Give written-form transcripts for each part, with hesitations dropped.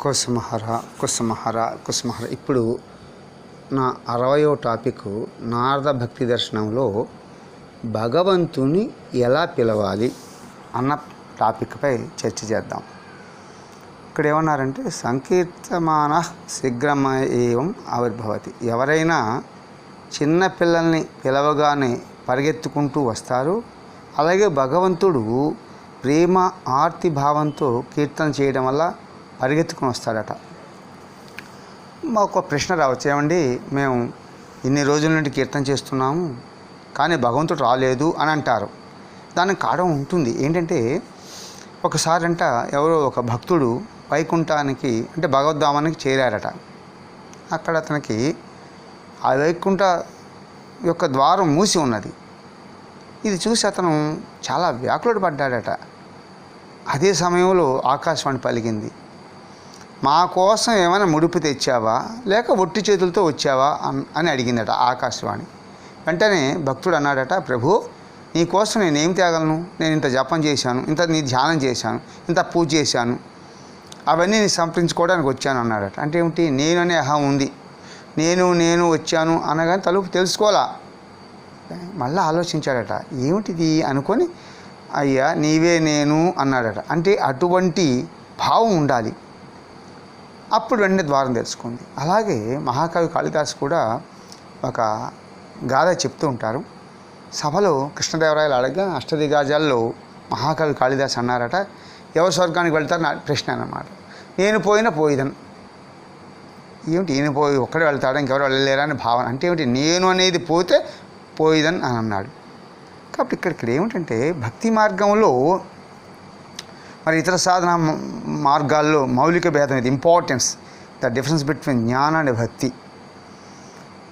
కుసుమహర కుసుమహర కుసుమహర. ఇప్పుడు నా 60వ టాపిక్ నారద భక్తి దర్శనంలో భగవంతుని ఎలా పిలవాలి అన్న టాపిక్పై చర్చ చేద్దాం. ఇక్కడ ఏమన్నారంటే సంకీర్తమాన శీఘ్రమ ఏవం ఆవిర్భవతి. ఎవరైనా చిన్న పిల్లల్ని పిలవగానే పరిగెత్తుకుంటూ వస్తారు. అలాగే భగవంతుడు ప్రేమ ఆర్తి భావంతో కీర్తన చేయడం వల్ల పరిగెత్తుకుని వస్తాడట. మాకు ఒక ప్రశ్న రావచ్చు, ఏమండి మేము ఇన్ని రోజుల నుండి కీర్తన చేస్తున్నాము కానీ భగవంతుడు రాలేదు అని అంటారు. దానికి కారణం ఉంటుంది. ఏంటంటే ఒకసారి ఎవరో ఒక భక్తుడు వైకుంఠానికి అంటే భగవద్ధామానికి చేరారట. అక్కడ అతనికి ఆ వైకుంఠ యొక్క ద్వారం మూసి ఉన్నది. ఇది చూసి అతను చాలా వ్యాకులుడు పడ్డాడట. అదే సమయంలో ఆకాశవాణి పలికింది, మా కోసం ఏమైనా ముడుపు తెచ్చావా లేక ఒట్టి చేతులతో వచ్చావా అని అడిగిందట ఆకాశవాణి. వెంటనే భక్తుడు అన్నాడట, ప్రభు నీ కోసం నేనేం తేగలను, నేను ఇంత జపం చేశాను, ఇంత నీ ధ్యానం చేశాను, ఇంత పూజ చేశాను, అవన్నీ నీ సంప్రదించుకోవడానికి వచ్చాను అన్నాడట. అంటే ఏమిటి, నేను అనే అహం ఉంది, నేను వచ్చాను అనగానే తలుపు తెలుసుకోవాలా. మళ్ళీ ఆలోచించాడట, ఏమిటిది అనుకొని అయ్యా నీవే నేను అన్నాడట. అంటే అటువంటి భావం ఉండాలి. అప్పుడు వెంటనే ద్వారం తెలుసుకుంది. అలాగే మహాకవి కాళిదాసు కూడా ఒక గాథ చెప్తూ ఉంటారు. సభలో కృష్ణదేవరాయలు అడగగా అష్టదిగ్గజాల్లో మహాకవి కాళిదాసు అన్నారట, ఎవరు స్వర్గానికి వెళ్తారు నా ప్రశ్న అన్నమాట. నేను పోయినా పోయిదను. ఏమిటి ఈయన పోయి ఒక్కడే వెళ్తాడా ఇంకెవరు వెళ్ళలేరా అని భావన. అంటే ఏమిటి, నేను అనేది పోతే పోయిదన్ అని అన్నాడు. కాబట్టి ఇక్కడ ఏమిటంటే భక్తి మార్గంలో మరి ఇతర సాధన మార్గాల్లో మౌలిక భేదం ఇది, ఇంపార్టెన్స్, ద డిఫరెన్స్ బిట్వీన్ జ్ఞాన అండ్ భక్తి.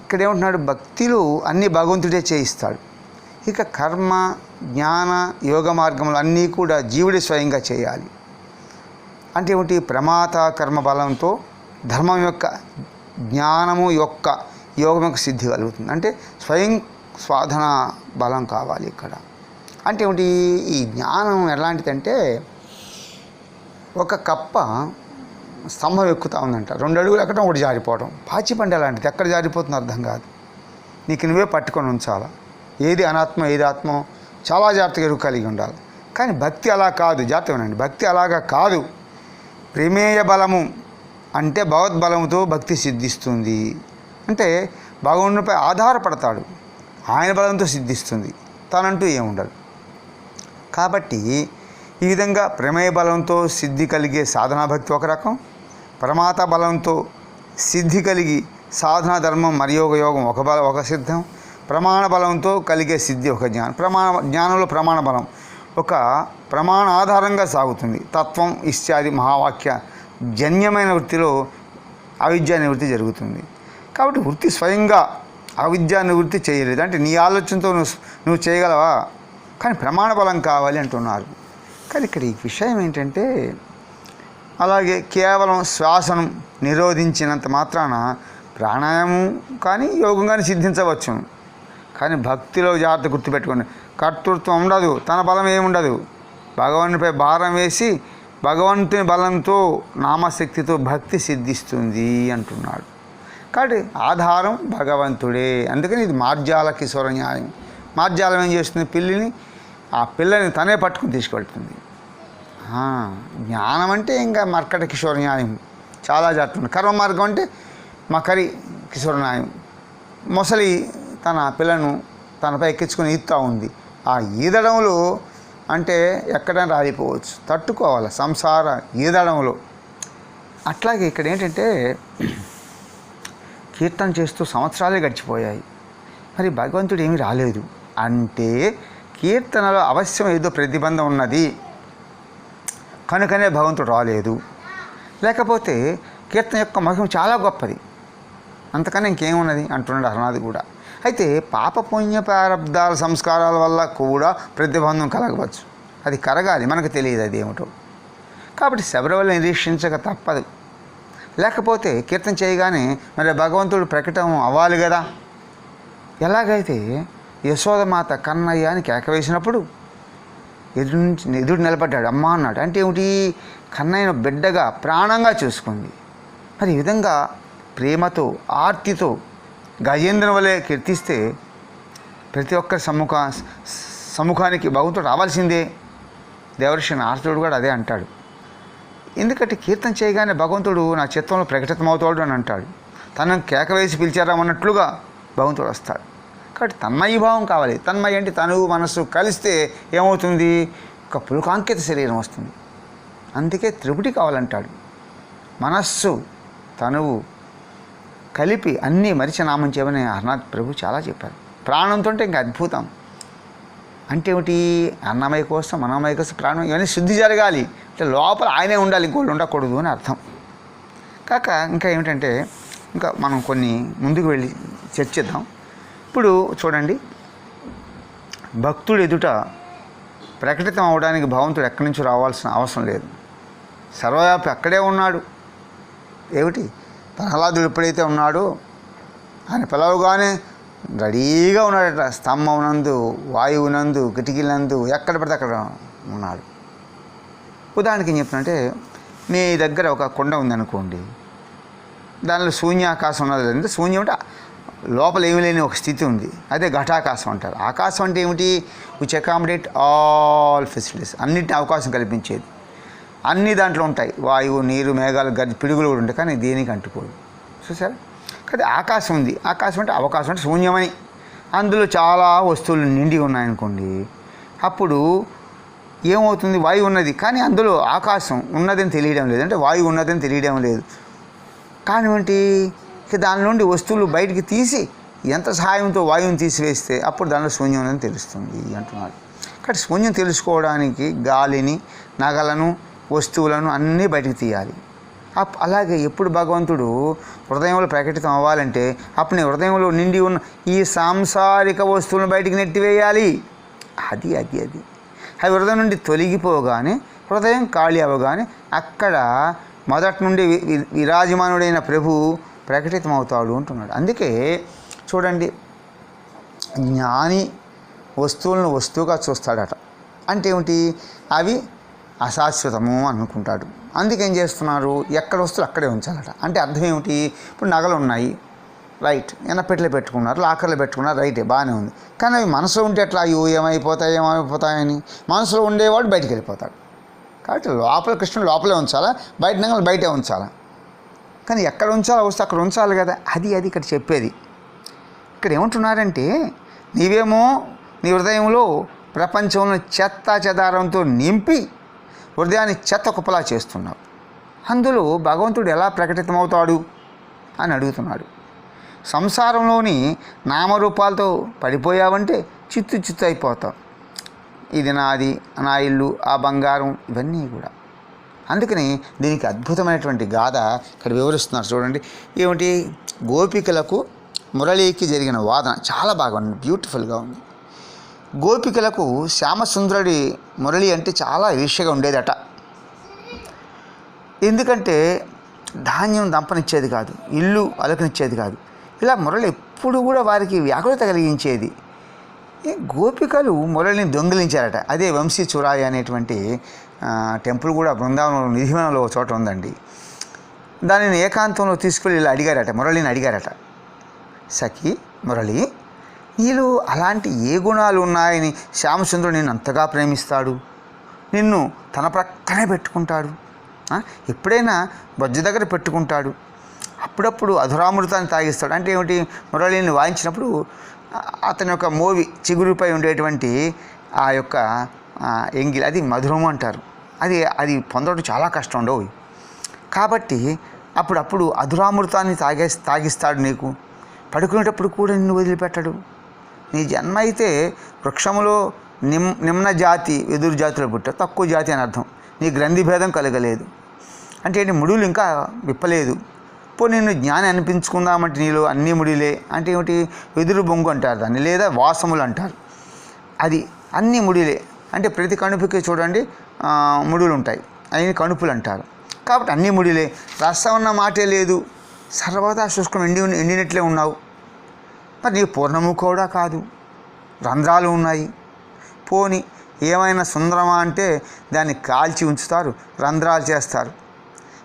ఇక్కడ ఏమంటున్నాడు, భక్తిలో అన్ని భగవంతుడే చేయిస్తాడు. ఇక కర్మ జ్ఞాన యోగ మార్గంలో అన్నీ కూడా జీవుడే స్వయంగా చేయాలి. అంటే ఏమిటి, ప్రమాత కర్మ బలంతో ధర్మం యొక్క జ్ఞానము యొక్క యోగం యొక్క సిద్ధి కలుగుతుంది. అంటే స్వయం సాధన బలం కావాలి ఇక్కడ. అంటే ఏమిటి, ఈ జ్ఞానం ఎలాంటిదంటే ఒక కప్ప స్తంభం ఎక్కుతూ ఉందంట, 2 అడుగులు ఎక్కడం ఒకటి జారిపోవడం. పాచిపండి అలాంటిది, ఎక్కడ జారిపోతుందో అర్థం కాదు. నీకు నువ్వే పట్టుకొని ఉంచాలి. ఏది అనాత్మ ఏది ఆత్మ చాలా జాగ్రత్తగా ఎరుగు కలిగి ఉండాలి. కానీ భక్తి అలా కాదు. జాగ్రత్తగా ఉండండి, భక్తి అలాగా కాదు. ప్రమేయ బలము అంటే భగవద్బలముతో భక్తి సిద్ధిస్తుంది. అంటే భగవంతునిపై ఆధారపడతాడు, ఆయన బలంతో సిద్ధిస్తుంది, తనంటూ ఏముండదు. కాబట్టి ఈ విధంగా ప్రమేయ బలంతో సిద్ధి కలిగే సాధనా భక్తి ఒక రకం, ప్రమాత బలంతో సిద్ధి కలిగి సాధనా ధర్మం మర్యోగ యోగం ఒక సిద్ధం, ప్రమాణ బలంతో కలిగే సిద్ధి ఒక జ్ఞానం. జ్ఞానంలో ప్రమాణ బలం ఒక ప్రమాణ ఆధారంగా సాగుతుంది. తత్వం ఇత్యాది మహావాక్య జన్యమైన వృత్తిలో అవిద్యా నివృత్తి జరుగుతుంది. కాబట్టి వృత్తి స్వయంగా అవిద్యా నివృత్తి చేయలేదు. అంటే నీ ఆలోచనతో నువ్వు చేయగలవా, కానీ ప్రమాణ బలం కావాలి అంటున్నారు. కానీ ఇక్కడ ఈ విషయం ఏంటంటే, అలాగే కేవలం శ్వాసను నిరోధించినంత మాత్రాన ప్రాణాయామం కానీ యోగం కానీ సిద్ధించవచ్చు. కానీ భక్తిలో జాగ్రత్త గుర్తుపెట్టుకోండి, కర్తృత్వం ఉండదు, తన బలం ఏముండదు. భగవానునిపై భారం వేసి భగవంతుని బలంతో నామశక్తితో భక్తి సిద్ధిస్తుంది అంటున్నాడు. కాబట్టి ఆధారం భగవంతుడే. అందుకని ఇది మార్జాల కిశోర న్యాయం. మార్జాలం ఏం చేస్తుంది, పిల్లిని ఆ పిల్లని తనే పట్టుకుని తీసుకెళ్తుంది. జ్ఞానం అంటే ఇంకా మర్కట కిశోర న్యాయం, చాలా జాగ్రత్త. కర్మ మార్గం అంటే మకరి కిశోర న్యాయం. మొసలి తన పిల్లను తనపై ఎక్కించుకొని ఈదుతూ ఉంది. ఆ ఈదడంలో అంటే ఎక్కడైనా రాలిపోవచ్చు, తట్టుకోవాలి సంసార ఈదడంలో. అట్లాగే ఇక్కడ ఏంటంటే కీర్తన చేస్తూ సంవత్సరాలే గడిచిపోయాయి, మరి భగవంతుడు ఏమీ రాలేదు అంటే కీర్తనలో అవశ్యం ఏదో ప్రతిబంధం ఉన్నది కనుకనే భగవంతుడు రాలేదు. లేకపోతే కీర్తన యొక్క మహిమ చాలా గొప్పది, అంతకన్నా ఇంకేమున్నది అంటున్నాడు హరనాథ్ కూడా. అయితే పాప పుణ్య ప్రారబ్ధాల సంస్కారాల వల్ల కూడా ప్రతిబంధం కలగవచ్చు. అది కరగాలి, మనకు తెలియదు అది ఏమిటో. కాబట్టి శబరిమల నిరీక్షించక తప్పదు. లేకపోతే కీర్తన చేయగానే మరి భగవంతుడు ప్రకటన అవ్వాలి కదా. ఎలాగైతే యశోదమాత కన్నయ్య అని కేక వేసినప్పుడు ఎదురు నిలబడ్డాడు. అమ్మ అన్నాడు. అంటే ఏమిటి? కన్నయ్యను బిడ్డగా ప్రాణంగా చూసుకుంది. మరి ఈ విధంగా ప్రేమతో ఆర్తితో గజేంద్రుని వలె కీర్తిస్తే ప్రతి ఒక్కరి సముఖానికి భగవంతుడు రావాల్సిందే. దేవర్షి నారదుడు కూడా అదే అంటాడు. ఎందుకంటే కీర్తన చేయగానే భగవంతుడు నా చిత్తంలో ప్రకటితమవుతాడు అని అంటాడు. తనను కేకవేసి పిలిచారామన్నట్లుగా భగవంతుడు వస్తాడు. కాబట్టి తన్మయీభావం కావాలి. తన్మయి అంటే తనువు మనస్సు కలిస్తే ఏమవుతుంది? ఒక పులకాంకిత శరీరం వస్తుంది. అందుకే త్రిపుటి కావాలంటాడు. మనస్సు తనువు కలిపి అన్నీ మరిచి నామం చేయమని హరనాథ్ ప్రభు చాలా చెప్పారు. ప్రాణంతో ఇంకా అద్భుతం. అంటే ఏమిటి? అన్నమయ కోసం మనమయ కోసం ప్రాణం ఇవన్నీ శుద్ధి జరగాలి అంటే లోపల ఆయనే ఉండాలి, ఇంకోళ్ళు ఉండకూడదు అని అర్థం. కాక ఇంకా ఏమిటంటే ఇంకా మనం కొన్ని ముందుకు వెళ్ళి చర్చిద్దాం. ఇప్పుడు చూడండి, భక్తుడు ఎదుట ప్రకటితం అవడానికి భగవంతుడు ఎక్కడి నుంచి రావాల్సిన అవసరం లేదు. సర్వవ్యాపి అక్కడే ఉన్నాడు. ఏమిటి? ప్రహ్లాదుడు ఎప్పుడైతే ఉన్నాడో ఆయన పిలవగానే రెడీగా ఉన్నాడట. స్తంభమునందు, వాయువునందు, కిటికీలందు, ఎక్కడ పడితే అక్కడ ఉన్నాడు. ఉదాహరణకి ఏం చెప్తున్నంటే, మీ దగ్గర ఒక కొండ ఉందనుకోండి, దానిలో శూన్యాకాశం ఉన్నది. లేదంటే శూన్యం అంటే లోపల ఏమీ లేని ఒక స్థితి ఉంది. అదే ఘటాకాశం అంటారు. ఆకాశం అంటే ఏమిటి? విచ్ అకామిడేట్ ఆల్ ఫెసిలిటీస్, అన్నిటిని అవకాశం కల్పించేది. అన్నీ దాంట్లో ఉంటాయి. వాయువు, నీరు, మేఘాలు, పిడుగులు కూడా ఉంటాయి. కానీ దేనికి అంటుకోదు. చూసారా? కానీ ఆకాశం ఉంది. ఆకాశం అంటే అవకాశం అంటే శూన్యమని. అందులో చాలా వస్తువులు నిండి ఉన్నాయనుకోండి, అప్పుడు ఏమవుతుంది? వాయువు ఉన్నది కానీ అందులో ఆకాశం ఉన్నదని తెలియడం లేదు, అంటే వాయువు ఉన్నదని తెలియడం లేదు. కానీ ఏంటి? దాని నుండి వస్తువులు బయటికి తీసి ఎంత సహాయంతో వాయువుని తీసివేస్తే అప్పుడు దానిలో శూన్యం ఉందని తెలుస్తుంది అంటున్నాడు. కాబట్టి శూన్యం తెలుసుకోవడానికి గాలిని, నగలను, వస్తువులను అన్నీ బయటికి తీయాలి. అలాగే ఎప్పుడు భగవంతుడు హృదయంలో ప్రకటితం అవ్వాలంటే అప్పుడు నీ హృదయంలో నిండి ఉన్న ఈ సాంసారిక వస్తువులను బయటికి నెట్టివేయాలి. అది అవి హృదయం నుండి తొలగిపోగానే, హృదయం ఖాళీ అవ్వగానే అక్కడ మొదటి నుండి విరాజమానుడైన ప్రభు ప్రకటితం అవుతాడు అంటున్నాడు. అందుకే చూడండి, జ్ఞాని వస్తువులను వస్తువుగా చూస్తాడట. అంటే ఏమిటి? అవి అశాశ్వతము అనుకుంటాడు. అందుకేం చేస్తున్నారు? ఎక్కడ వస్తువులు అక్కడే ఉంచాలట. అంటే అర్థం ఏమిటి? ఇప్పుడు నగలు ఉన్నాయి, రైట్, ఎన్నపెట్టెలో పెట్టుకున్నారు, లాకర్లో పెట్టుకున్నారు, రైటే, బాగానే ఉంది. కానీ అవి మనసులో ఉంటే ఎట్లా? అయ్యో ఏమైపోతాయని మనసులో ఉండేవాడు బయటికి వెళ్ళిపోతాడు. కాబట్టి లోపల కృష్ణుడు లోపలే ఉంచాలా, బయట నగలు బయటే ఉంచాలా. కానీ ఎక్కడ ఉంచాలో వస్తే అక్కడ ఉంచాలి కదా. అది ఇక్కడ చెప్పేది. ఇక్కడ ఏమంటున్నారంటే, నీవేమో నీ హృదయంలో ప్రపంచంలో చెత్త చెదారంతో నింపి హృదయాన్ని చెత్త కుప్పలా చేస్తున్నావు. అందులో భగవంతుడు ఎలా ప్రకటితమవుతాడు అని అడుగుతున్నాడు. సంసారంలోని నామరూపాలతో పడిపోయావంటే చిత్తు అయిపోతావు. ఇది నాది, నా ఇల్లు, ఆ బంగారం, ఇవన్నీ కూడా. అందుకని దీనికి అద్భుతమైనటువంటి గాథ ఇక్కడ వివరిస్తున్నారు. చూడండి, ఏమిటి? గోపికలకు మురళీకి జరిగిన వాదన చాలా బాగా ఉంది, బ్యూటిఫుల్గా ఉంది. గోపికలకు శ్యామసుందరుడి మురళి అంటే చాలా ఈర్ష్యగా ఉండేదట. ఎందుకంటే ధాన్యం దంపనిచ్చేది కాదు, ఇల్లు అలకనిచ్చేది కాదు. ఇలా మురళి ఎప్పుడు కూడా వారికి వ్యాకులత కలిగించేది. గోపికలు మురళిని దొంగిలించారట. అదే వంశీ చురాయి అనేటువంటి టెంపుల్ కూడా బృందావనంలో నిధివనంలో ఒక చోట ఉందండి. దానిని ఏకాంతంలో తీసుకెళ్ళి ఇలా అడిగారట, మురళిని అడిగారట, సఖి మురళి, నీలో అలాంటి ఏ గుణాలు ఉన్నాయని శ్యామసుందరుడు నిన్ను అంతగా ప్రేమిస్తాడు, నిన్ను తన ప్రక్కనే పెట్టుకుంటాడు, ఎప్పుడైనా బొజ్జ దగ్గర పెట్టుకుంటాడు, అప్పుడప్పుడు అధురామృతాన్ని తాగిస్తాడు. అంటే ఏమిటి? మురళిని వాయించినప్పుడు అతని యొక్క మోవి చిగురుపై ఉండేటువంటి ఆ యొక్క ఎంగిలి, అది మధురము అంటారు. అది పొందడం చాలా కష్టం ఉండవు. కాబట్టి అప్పుడప్పుడు అధురామృతాన్ని తాగిస్తాడు నీకు. పడుకునేటప్పుడు కూడా నిన్ను వదిలిపెట్టడు. నీ జన్మ అయితే వృక్షములో నిమ్న జాతి, ఎదురు జాతిలో పుట్టావు, తక్కువ జాతి అని అర్థం. నీ గ్రంథి భేదం కలగలేదు. అంటే ఏంటి? ముడులు ఇంకా విప్పలేదు. నిన్ను జ్ఞాని అనిపించుకుందామంటే నీలో అన్ని ముడిలే. అంటే ఏమిటి? వెదురు బొంగు అంటారు దాన్ని, లేదా వాసములు అంటారు. అది అన్ని ముడిలే. అంటే ప్రతి కణుపుకి చూడండి ముడులు ఉంటాయి, అవి కణుపులు అంటారు. కాబట్టి అన్ని ముడిలే. రసం అన్న మాటే లేదు, సర్వదా శుష్కం ఎండినట్లే ఉన్నావు. మరి నీ పూర్ణము కూడా కాదు, రంధ్రాలు ఉన్నాయి. పోని ఏమైనా సుందరమా అంటే దాన్ని కాల్చి ఉంచుతారు, రంధ్రాలు చేస్తారు.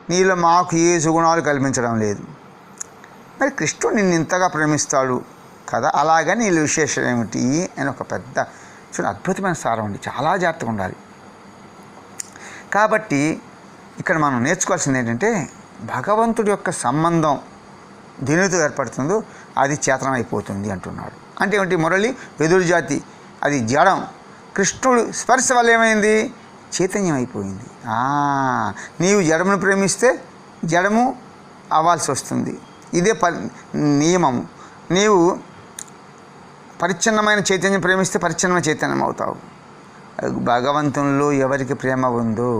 నీలో మాకు ఏ సుగుణాలు కల్పించడం లేదు. మరి కృష్ణుడు నిన్ను ఇంతగా ప్రేమిస్తాడు కదా, అలాగని నీళ్ళ విశేషం ఏమిటి అని ఒక పెద్ద చూడండి అద్భుతమైన సారం అండి. చాలా జాగ్రత్తగా ఉండాలి. కాబట్టి ఇక్కడ మనం నేర్చుకోవాల్సింది ఏంటంటే భగవంతుడి యొక్క సంబంధం దేనితో ఏర్పడుతుందో అది చేతనమైపోతుంది అంటున్నాడు. అంటే ఏమిటి? మురళి వెదురు జాతి, అది జడం. కృష్ణుడు స్పర్శ వల్ల ఏమైంది? చైతన్యం అయిపోయింది. నీవు జడమును ప్రేమిస్తే జడము అవ్వాల్సి వస్తుంది. ఇదే నియమము. నీవు పరిచ్ఛిన్నమైన చైతన్యం ప్రేమిస్తే పరిచ్ఛిన్నమైన చైతన్యం అవుతావు. భగవంతునిలో ఎవరికి ప్రేమ ఉందో,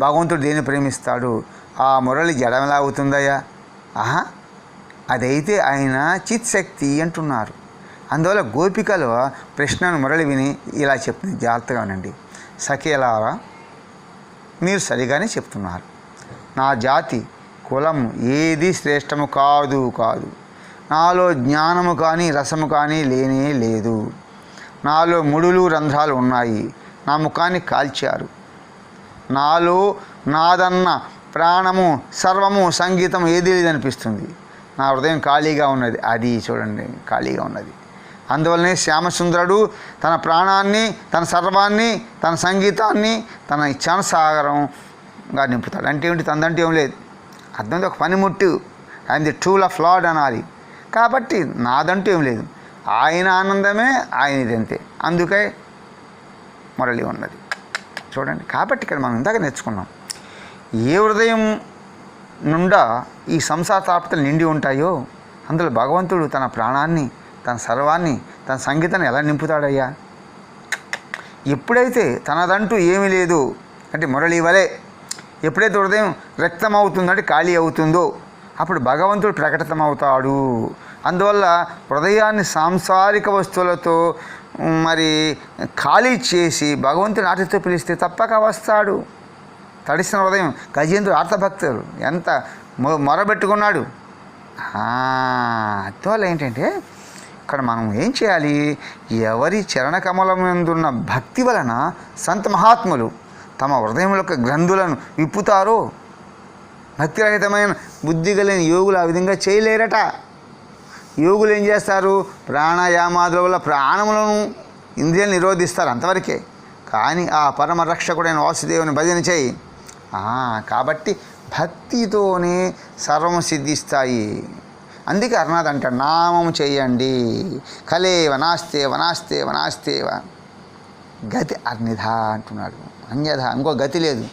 భగవంతుడు దేన్ని ప్రేమిస్తాడు, ఆ మురళి జడమలా అవుతుందయ్యా? అదైతే ఆయన చిత్శక్తి అంటున్నారు. అందువల్ల గోపికలు కృష్ణను మురళి విని ఇలా చెప్తుంది, జాగ్రత్తగా వినండి. సఖేలారా, మీరు సరిగానే చెప్తున్నారు. నా జాతి కులము ఏది శ్రేష్టము కాదు. నాలో జ్ఞానము కానీ రసము కానీ లేనే లేదు. నాలో ముడులు రంధ్రాలు ఉన్నాయి. నా ముఖాన్ని కాల్చారు. నాలో నాదన్న ప్రాణము సర్వము సంగీతం ఏది లేదనిపిస్తుంది. నా హృదయం ఖాళీగా ఉన్నది. అది చూడండి, ఖాళీగా ఉన్నది. అందువల్లనే శ్యామసుందరుడు తన ప్రాణాన్ని, తన సర్వాన్ని, తన సంగీతాన్ని, తన ఇచ్ఛానుసాగరంగా నింపుతాడు. అంటే ఏమిటి? తనదంటే ఏం లేదు. అర్థం ఒక పనిముట్టు. ఆయన ది టూల్ ఆఫ్ లార్డ్ అనాలి. కాబట్టి నాదంటూ ఏం లేదు. ఆయన ఆనందమే ఆయనది, అంతే. అందుకే మురళి ఉన్నది చూడండి. కాబట్టి ఇక్కడ మనం ఇందాక నేర్చుకున్నాం, ఏ హృదయం నుండా ఈ సంసార తాపతలు నిండి ఉంటాయో అందులో భగవంతుడు తన ప్రాణాన్ని, తన సర్వాన్ని, తన సంగీతాన్ని ఎలా నింపుతాడయ్యా? ఎప్పుడైతే తనదంటూ ఏమీ లేదు అంటే మురళి వలె ఎప్పుడైతే హృదయం రక్తం అవుతుందంటే ఖాళీ అవుతుందో అప్పుడు భగవంతుడు ప్రకటితమవుతాడు. అందువల్ల హృదయాన్ని సాంసారిక వస్తువులతో మరి ఖాళీ చేసి భగవంతుని ఆటతో పిలిస్తే తప్పక వస్తాడు. తడిసిన హృదయం గజేంద్రుడు ఆర్తభక్తుడు ఎంత మొరబెట్టుకున్నాడు. అందువల్ల ఏంటంటే ఇక్కడ మనం ఏం చేయాలి? ఎవరి చరణకమలమందున్న భక్తి వలన సంత మహాత్ములు తమ హృదయం యొక్క గ్రంథులను విప్పుతారో భక్తిరహితమైన బుద్ధి కలిగిన యోగులు ఆ విధంగా చేయలేరట. యోగులు ఏం చేస్తారు? ప్రాణాయామాదుల వల్ల ప్రాణములను ఇంద్రియాలు నిరోధిస్తారు, అంతవరకే. కానీ ఆ పరమ రక్షకుడైన వాసుదేవుని భజన చేయి. కాబట్టి భక్తితోనే సర్వం సిద్ధిస్తాయి. అందుకే అర్నాథ్ అంటాడు, నామము చేయండి. కలేవ నాస్తేవ గతి అన్యథ అంటున్నాడు. అన్యథ ఇంకో గతి లేదు.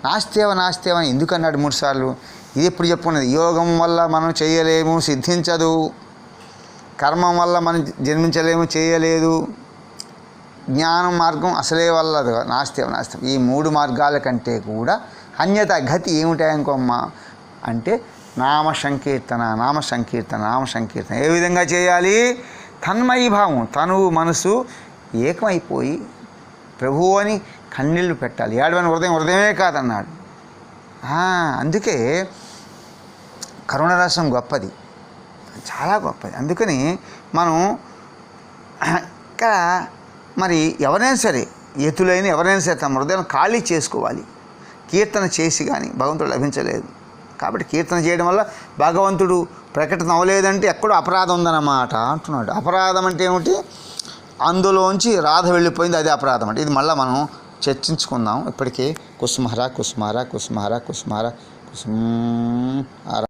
నాస్తేవ ఎందుకు అన్నాడు 3 సార్లు? ఇది ఎప్పుడు చెప్పుకున్నది. యోగం వల్ల మనం చేయలేము, సిద్ధించదు. కర్మం వల్ల మనం జన్మించలేము, చేయలేదు. జ్ఞానం మార్గం అసలే వల్ల నాస్తేవ. ఈ 3 మార్గాల కంటే కూడా అన్యత గతి ఏమిటాయనుకోమ్మ అంటే నామ సంకీర్తన. ఏ విధంగా చేయాలి? తన్మయీ భావం, తనువు మనసు ఏకమైపోయి ప్రభువు అని కన్నీళ్ళు పెట్టాలి. ఏడవని హృదయమే కాదన్నాడు. అందుకే కరుణరసం గొప్పది, చాలా గొప్పది. అందుకని మనం ఇక్కడ మరి ఎవరైనా సరే, ఎతులైన ఎవరైనా సరే తమ హృదయం ఖాళీ చేసుకోవాలి. కీర్తన చేసి కానీ భగవంతుడు లభించలేదు. కాబట్టి కీర్తన చేయడం వల్ల భగవంతుడు ప్రకటన అవ్వలేదంటే ఎక్కడో అపరాధం ఉందన్నమాట అంటున్నాడు. అపరాధం అంటే ఏమిటి? అందులోంచి రాధ వెళ్ళిపోయింది, అదే అపరాధం అంటే. ఇది మళ్ళీ మనం చర్చించుకుందాం. ఇప్పటికే కుసుమహర